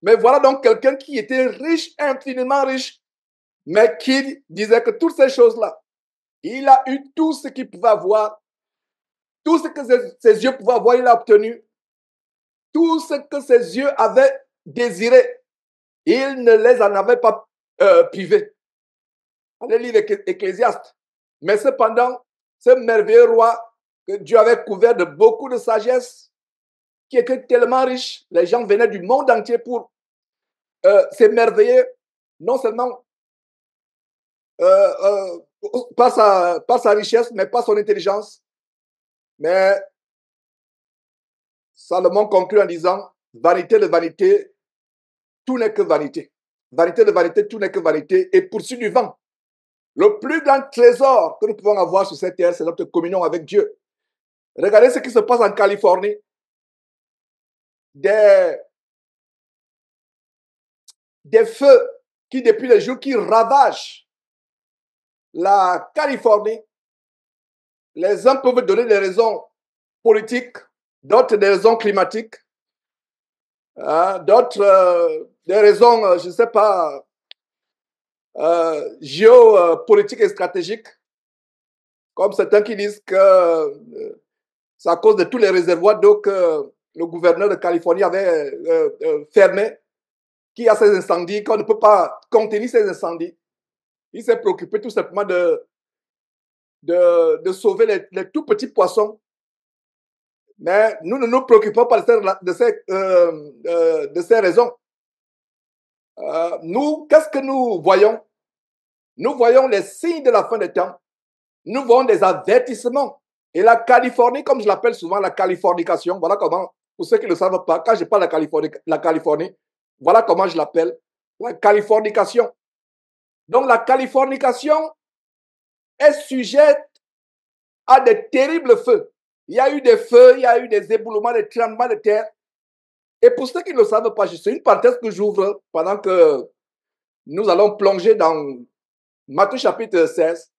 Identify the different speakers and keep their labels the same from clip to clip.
Speaker 1: Mais voilà donc quelqu'un qui était riche, infiniment riche, mais qui disait que toutes ces choses-là, il a eu tout ce qu'il pouvait avoir, tout ce que ses yeux pouvaient avoir, il a obtenu, tout ce que ses yeux avaient désiré, il ne les en avait pas privés. Allez lire Ecclésiaste. Mais cependant, ce merveilleux roi que Dieu avait couvert de beaucoup de sagesse, qui était tellement riche, les gens venaient du monde entier pour s'émerveiller, non seulement par sa richesse, mais par son intelligence. Mais Salomon conclut en disant, vanité de vanité, tout n'est que vanité. Vanité de vanité, tout n'est que vanité. Et poursuit du vent. Le plus grand trésor que nous pouvons avoir sur cette terre, c'est notre communion avec Dieu. Regardez ce qui se passe en Californie. Des feux qui, depuis les jours, qui ravagent la Californie. Les uns peuvent donner des raisons politiques, d'autres des raisons climatiques, d'autres des raisons, je ne sais pas, géopolitiques et stratégiques, comme certains qui disent que c'est à cause de tous les réservoirs d'eau que le gouverneur de Californie avait fermés, qu'il y a ces incendies, qu'on ne peut pas contenir ces incendies. Il s'est préoccupé tout simplement de sauver les tout petits poissons. Mais nous ne nous préoccupons pas de ces raisons. Nous, qu'est-ce que nous voyons? Nous voyons les signes de la fin des temps. Nous voyons des avertissements. Et la Californie, comme je l'appelle souvent la californication, voilà comment, pour ceux qui ne le savent pas, quand je parle de la Californie, voilà comment je l'appelle, la californication. Donc la californication est sujette à des terribles feux. Il y a eu des feux, il y a eu des éboulements, des tremblements de terre. Et pour ceux qui ne le savent pas, c'est une parenthèse que j'ouvre pendant que nous allons plonger dans Matthieu chapitre 16.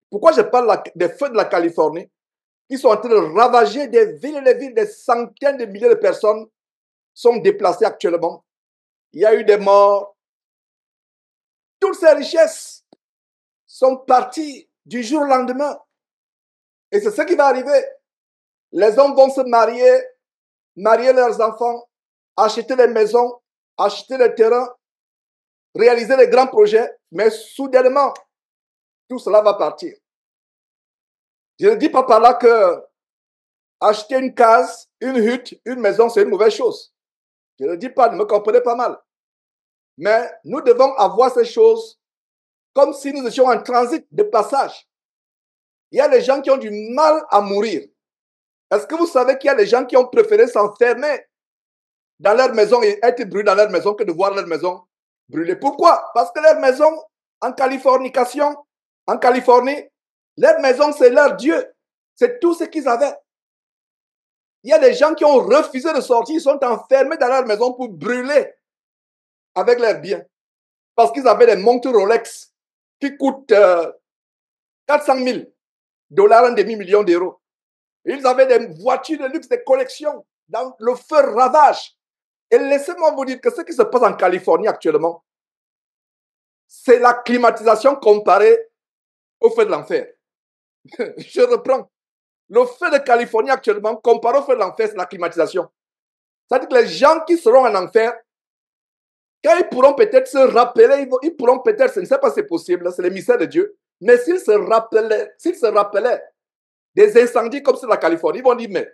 Speaker 1: Pourquoi je parle des feux de la Californie qui sont en train de ravager des villes et des villes, des centaines de milliers de personnes sont déplacées actuellement. Il y a eu des morts. Toutes ces richesses sont parties du jour au lendemain. Et c'est ce qui va arriver. Les hommes vont se marier, marier leurs enfants, acheter des maisons, acheter des terrains, réaliser des grands projets, mais soudainement, tout cela va partir. Je ne dis pas par là que acheter une case, une hutte, une maison, c'est une mauvaise chose. Je ne dis pas, ne me comprenez pas mal. Mais nous devons avoir ces choses comme si nous étions en transit de passage. Il y a des gens qui ont du mal à mourir. Est-ce que vous savez qu'il y a des gens qui ont préféré s'enfermer dans leur maison et être brûlés dans leur maison que de voir leur maison brûler? Pourquoi? Parce que leur maison, en Californie, leur maison, c'est leur Dieu. C'est tout ce qu'ils avaient. Il y a des gens qui ont refusé de sortir, ils sont enfermés dans leur maison pour brûler avec leurs biens. Parce qu'ils avaient des montres Rolex qui coûtent 400 000 $, un demi-million d'euros. Ils avaient des voitures de luxe, des collections. Dans le feu ravage. Et laissez-moi vous dire que ce qui se passe en Californie actuellement, c'est la climatisation comparée au feu de l'enfer. Je reprends. Le feu de Californie actuellement, comparé au feu de l'enfer, c'est la climatisation. C'est-à-dire que les gens qui seront en enfer, quand ils pourront peut-être se rappeler, ils pourront peut-être, je ne sais pas si c'est possible, c'est le mystère de Dieu, mais s'ils se rappelaient des incendies comme ceux de la Californie, ils vont dire, mais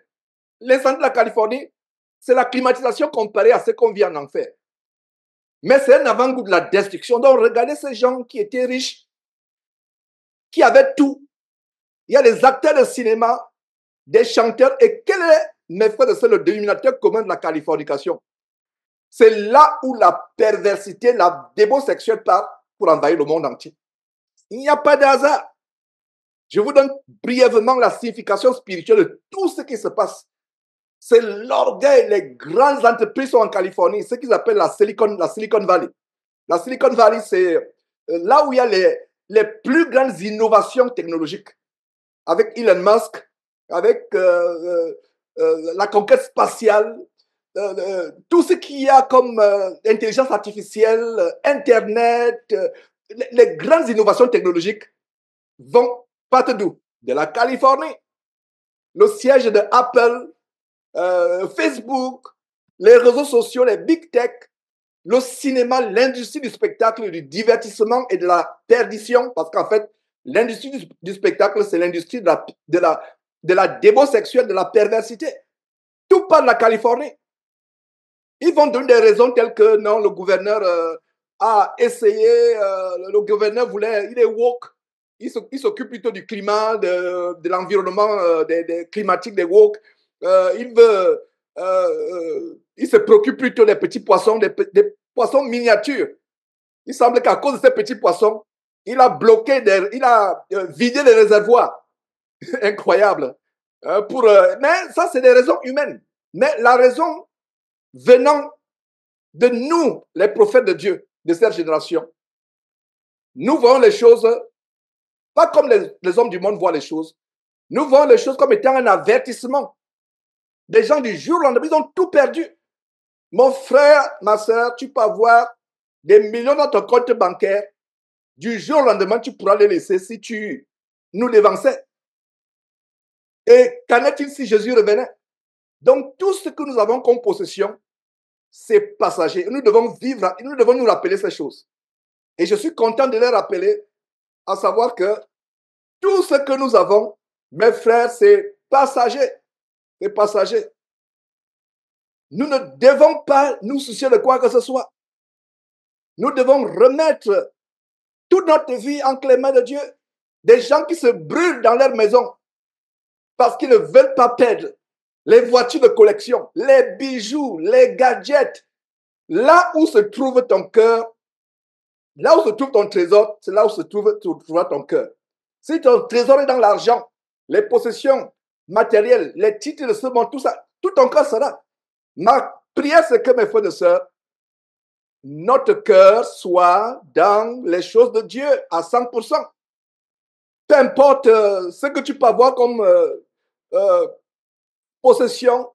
Speaker 1: l'incendie de la Californie, c'est la climatisation comparée à ce qu'on vit en enfer. Mais c'est un avant-goût de la destruction. Donc, regardez ces gens qui étaient riches, qui avaient tout. Il y a des acteurs de cinéma, des chanteurs. Et quel est, mes frères et sœurs, le dénominateur commun de la californication? C'est là où la perversité, la démon sexuelle part pour envahir le monde entier. Il n'y a pas de hasard. Je vous donne brièvement la signification spirituelle de tout ce qui se passe. C'est l'orgueil. Les grandes entreprises sont en Californie, ce qu'ils appellent la Silicon Valley. La Silicon Valley, c'est là où il y a les plus grandes innovations technologiques. Avec Elon Musk, avec la conquête spatiale, tout ce qu'il y a comme intelligence artificielle, Internet, les grandes innovations technologiques vont partir d'où? De la Californie. Le siège de Apple, Facebook, les réseaux sociaux, les big tech, le cinéma, l'industrie du spectacle, du divertissement et de la perdition, parce qu'en fait, l'industrie du spectacle, c'est l'industrie de la démo sexuelle, de la perversité. Tout part de la Californie. Ils vont donner des raisons telles que non, le gouverneur a essayé, le gouverneur voulait, il est woke, il s'occupe plutôt du climat, de l'environnement des climatiques, des woke. Il veut, il se préoccupe plutôt des petits poissons, des poissons miniatures. Il semble qu'à cause de ces petits poissons, il a bloqué, il a vidé les réservoirs. Incroyable. Mais ça, c'est des raisons humaines. Mais la raison venant de nous, les prophètes de Dieu, de cette génération, nous voyons les choses, pas comme les hommes du monde voient les choses. Nous voyons les choses comme étant un avertissement. Des gens du jour au lendemain, ils ont tout perdu. Mon frère, ma soeur, tu peux avoir des millions dans ton compte bancaire. Du jour au lendemain, tu pourras les laisser si tu nous dévançais. Et qu'en est-il si Jésus revenait? Donc, tout ce que nous avons comme possession, c'est passager. Nous devons vivre, nous devons nous rappeler ces choses. Et je suis content de les rappeler, à savoir que tout ce que nous avons, mes frères, c'est passager. C'est passager. Nous ne devons pas nous soucier de quoi que ce soit. Nous devons remettre toute notre vie entre les mains de Dieu. Des gens qui se brûlent dans leur maison parce qu'ils ne veulent pas perdre les voitures de collection, les bijoux, les gadgets. Là où se trouve ton cœur, là où se trouve ton trésor, c'est là où se trouvera ton cœur. Si ton trésor est dans l'argent, les possessions matérielles, les titres de ce monde, tout ça, tout ton cœur sera. Ma prière, c'est que mes frères et sœurs, notre cœur soit dans les choses de Dieu à 100%. Peu importe ce que tu peux avoir comme possession,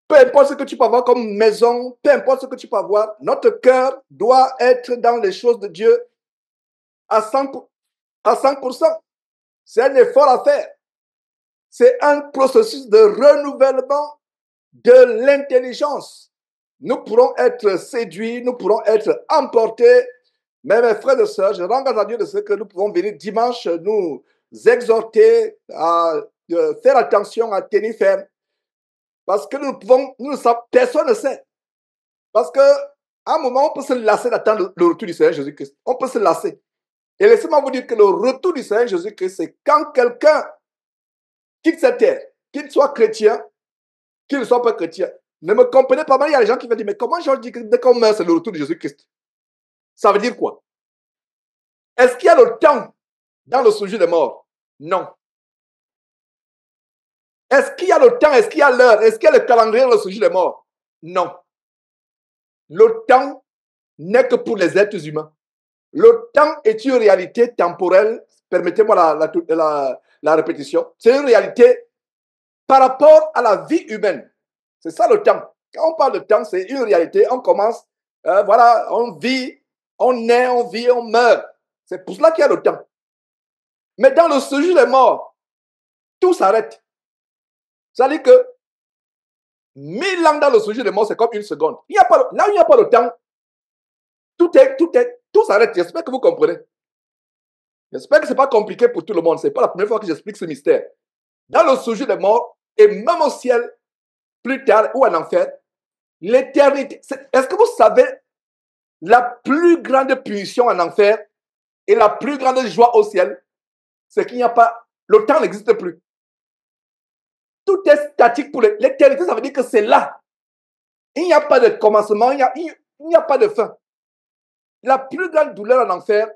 Speaker 1: peu importe ce que tu peux avoir comme maison, peu importe ce que tu peux avoir, notre cœur doit être dans les choses de Dieu à 100%. C'est un effort à faire. C'est un processus de renouvellement de l'intelligence. Nous pourrons être séduits, nous pourrons être emportés. Mais mes frères et sœurs, je rends grâce à Dieu de ce que nous pouvons venir dimanche nous exhorter à faire attention, à tenir ferme. Parce que personne ne sait. Parce qu'à un moment, on peut se lasser d'attendre le retour du Seigneur Jésus-Christ. On peut se lasser. Et laissez-moi vous dire que le retour du Seigneur Jésus-Christ, c'est quand quelqu'un quitte cette terre, qu'il soit chrétien, qu'il ne soit pas chrétien. Ne me comprenez pas mal, il y a des gens qui vont dire, mais comment Jean dit que dès qu'on meurt, c'est le retour de Jésus-Christ? Ça veut dire quoi? Est-ce qu'il y a le temps dans le sujet des morts? Non. Est-ce qu'il y a le temps? Est-ce qu'il y a l'heure? Est-ce qu'il y a le calendrier dans le sujet des morts? Non. Le temps n'est que pour les êtres humains. Le temps est une réalité temporelle. Permettez-moi la répétition. C'est une réalité par rapport à la vie humaine. C'est ça le temps. Quand on parle de temps, c'est une réalité. On commence, voilà, on vit, on naît, on vit, on meurt. C'est pour cela qu'il y a le temps. Mais dans le sujet des morts, tout s'arrête. C'est-à-dire que 1000 ans dans le sujet des morts, c'est comme une seconde. Là où il n'y a pas de temps, tout s'arrête. J'espère que vous comprenez. J'espère que ce n'est pas compliqué pour tout le monde. Ce n'est pas la première fois que j'explique ce mystère. Dans le sujet des morts, et même au ciel, plus tard, ou en enfer, l'éternité. Est-ce que vous savez la plus grande punition en enfer et la plus grande joie au ciel, c'est qu'il n'y a pas, le temps n'existe plus. Tout est statique pour l'éternité, ça veut dire que c'est là. Il n'y a pas de commencement, il n'y a pas de fin. La plus grande douleur en enfer,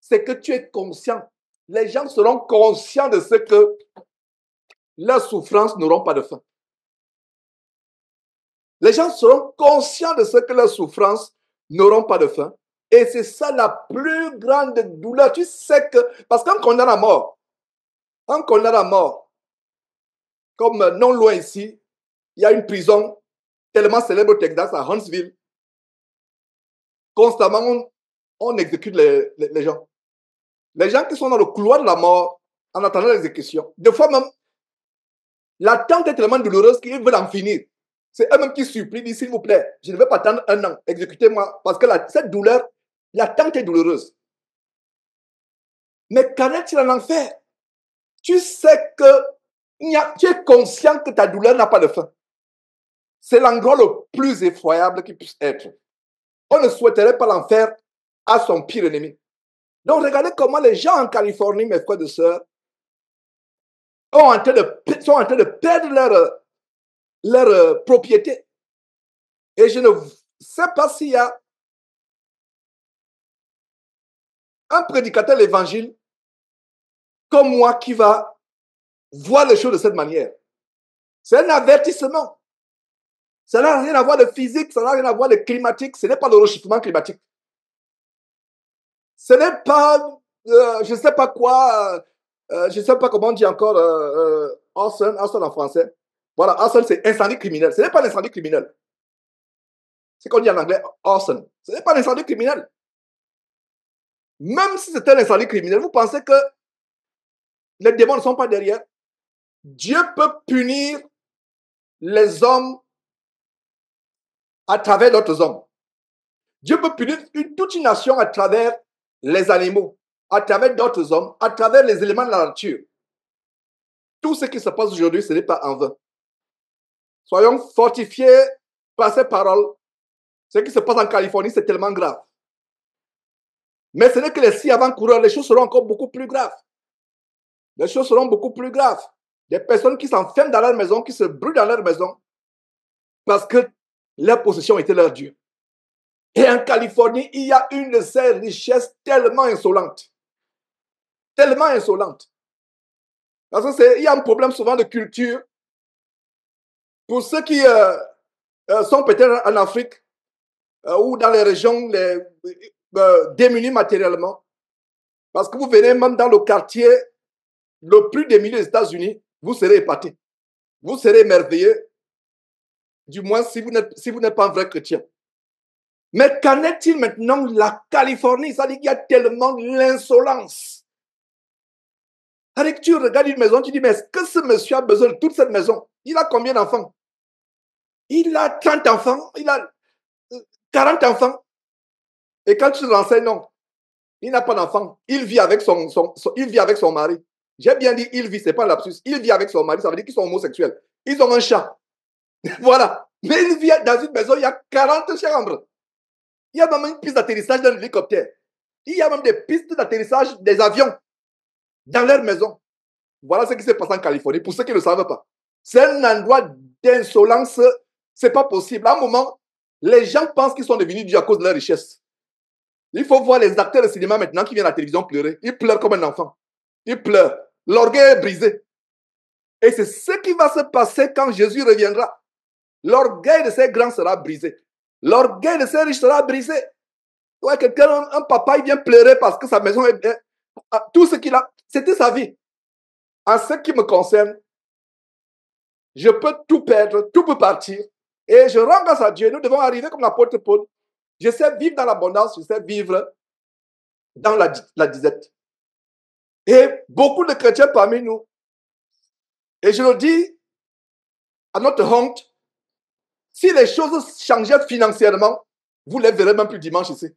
Speaker 1: c'est que tu es conscient. Les gens seront conscients de ce que leurs souffrances n'auront pas de fin. Les gens seront conscients de ce que leurs souffrances n'auront pas de fin. Et c'est ça la plus grande douleur. Tu sais que, parce qu'on condamne à mort. On condamne à mort. Comme non loin ici, il y a une prison tellement célèbre au Texas, à Huntsville. Constamment, on exécute les gens. Les gens qui sont dans le couloir de la mort en attendant l'exécution. Des fois même, l'attente est tellement douloureuse qu'ils veulent en finir. C'est eux-mêmes qui supplient, disent s'il vous plaît, je ne vais pas attendre 1 an, exécutez-moi, parce que cette douleur, l'attente est douloureuse. Mais qu'en est-il en enfer? Tu sais que tu es conscient que ta douleur n'a pas de fin. C'est l'endroit le plus effroyable qui puisse être. On ne souhaiterait pas l'enfer à son pire ennemi. Donc, regardez comment les gens en Californie, mes frères et sœurs, sont en train de perdre leur propriété. Et je ne sais pas s'il y a un prédicateur de l'évangile comme moi qui va voir les choses de cette manière. C'est un avertissement. Ça n'a rien à voir de physique, ça n'a rien à voir de climatique, ce n'est pas le réchauffement climatique. Ce n'est pas, je ne sais pas quoi, je ne sais pas comment on dit encore arson en français. Voilà, arson c'est incendie criminel. Ce n'est pas l'incendie criminel. C'est qu'on dit en anglais arson. Ce n'est pas l'incendie criminel. Même si c'était l'incendie criminel, vous pensez que les démons ne sont pas derrière? Dieu peut punir les hommes à travers d'autres hommes. Dieu peut punir toute une nation à travers les animaux, à travers d'autres hommes, à travers les éléments de la nature. Tout ce qui se passe aujourd'hui, ce n'est pas en vain. Soyons fortifiés par ces paroles. Ce qui se passe en Californie, c'est tellement grave. Mais ce n'est que les si avant-coureurs, les choses seront encore beaucoup plus graves. Les choses seront beaucoup plus graves. Des personnes qui s'enferment dans leur maison, qui se brûlent dans leur maison, parce que leur possession était leur Dieu. Et en Californie, il y a une de ces richesses tellement insolentes. Tellement insolente. Parce qu'il y a un problème souvent de culture. Pour ceux qui sont peut-être en Afrique ou dans les régions démunies matériellement, parce que vous venez même dans le quartier le plus démuni des États-Unis, vous serez épaté. Vous serez émerveillé, du moins si vous n'êtes pas un vrai chrétien. Mais qu'en est-il maintenant la Californie? Ça dit qu'il y a tellement l'insolence. Avec tu regardes une maison, tu dis, mais est-ce que ce monsieur a besoin de toute cette maison? Il a combien d'enfants? Il a 30 enfants, il a 40 enfants. Et quand tu te renseignes, non, il n'a pas d'enfants. Il vit avec son mari. J'ai bien dit il vit, c'est pas un lapsus. Il vit avec son mari, ça veut dire qu'ils sont homosexuels. Ils ont un chat. Voilà. Mais il vit dans une maison, il y a 40 chambres. Il y a même une piste d'atterrissage d'un hélicoptère. Il y a même des pistes d'atterrissage des avions dans leur maison. Voilà ce qui s'est passé en Californie, pour ceux qui ne le savent pas. C'est un endroit d'insolence, c'est pas possible. À un moment, les gens pensent qu'ils sont devenus Dieu à cause de leur richesse. Il faut voir les acteurs de cinéma maintenant qui viennent à la télévision pleurer. Ils pleurent comme un enfant. Ils pleurent. L'orgueil est brisé. Et c'est ce qui va se passer quand Jésus reviendra. L'orgueil de ces grands sera brisé. L'orgueil de ces riches sera brisé. Ouais, quelqu'un, un papa, il vient pleurer parce que sa maison est... Tout ce qu'il a, c'était sa vie. En ce qui me concerne, je peux tout perdre, tout peut partir. Et je rends grâce à Dieu. Nous devons arriver comme l'apôtre Paul. Je sais vivre dans l'abondance, je sais vivre dans la disette. Et beaucoup de chrétiens parmi nous, et je le dis à notre honte, si les choses changeaient financièrement, vous ne les verrez même plus dimanche ici.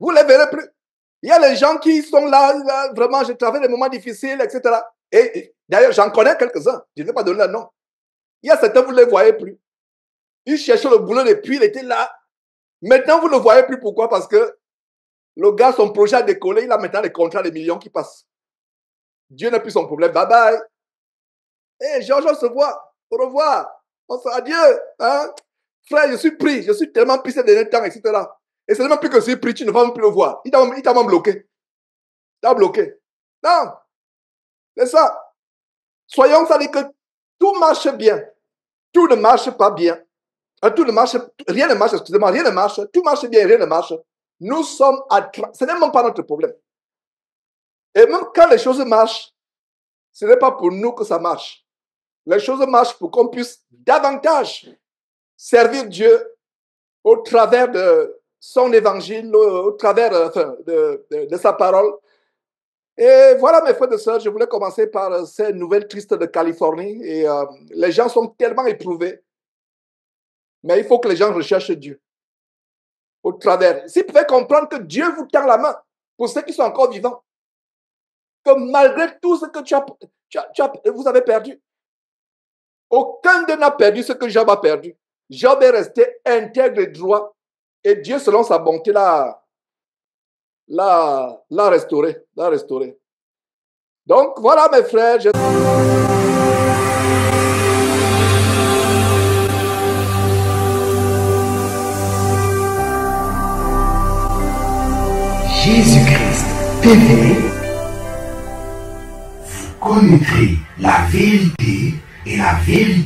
Speaker 1: Vous ne les verrez plus. Il y a les gens qui sont là, vraiment, je traverse des moments difficiles, etc. Et d'ailleurs, j'en connais quelques-uns. Je ne vais pas donner leur nom. Il y a certains, vous ne les voyez plus. Ils cherchaient le boulot depuis, il était là. Maintenant, vous ne le voyez plus. Pourquoi? Parce que le gars, son projet a décollé. Il a maintenant des contrats de millions qui passent. Dieu n'a plus son problème. Bye bye. Hey, Georges, on se voit. Au revoir. On se adieu. Hein? Frère, je suis pris. Je suis tellement pris ces derniers temps, etc. Et c'est même plus que je suis pris, tu ne vas même plus le voir. Il t'a même bloqué. Il t'a bloqué. Non. C'est ça. Soyons, ça dit que tout marche bien. Tout ne marche pas bien. Tout ne marche, rien ne marche, excusez-moi, rien ne marche. Tout marche bien, rien ne marche. Nous sommes ce n'est même pas notre problème. Et même quand les choses marchent, ce n'est pas pour nous que ça marche. Les choses marchent pour qu'on puisse davantage servir Dieu au travers de son évangile, au travers de sa parole. Et voilà, mes frères et sœurs, je voulais commencer par ces nouvelles tristes de Californie. Et les gens sont tellement éprouvés. Mais il faut que les gens recherchent Dieu au travers. S'ils pouvaient comprendre que Dieu vous tend la main pour ceux qui sont encore vivants, que malgré tout ce que vous avez perdu, aucun d'eux n'a perdu ce que Job a perdu. Job est resté intègre et droit. Et Dieu, selon sa bonté, l'a restauré. Donc, voilà, mes frères.
Speaker 2: Jésus-Christ TV, vous connaîtrez la vérité et la vérité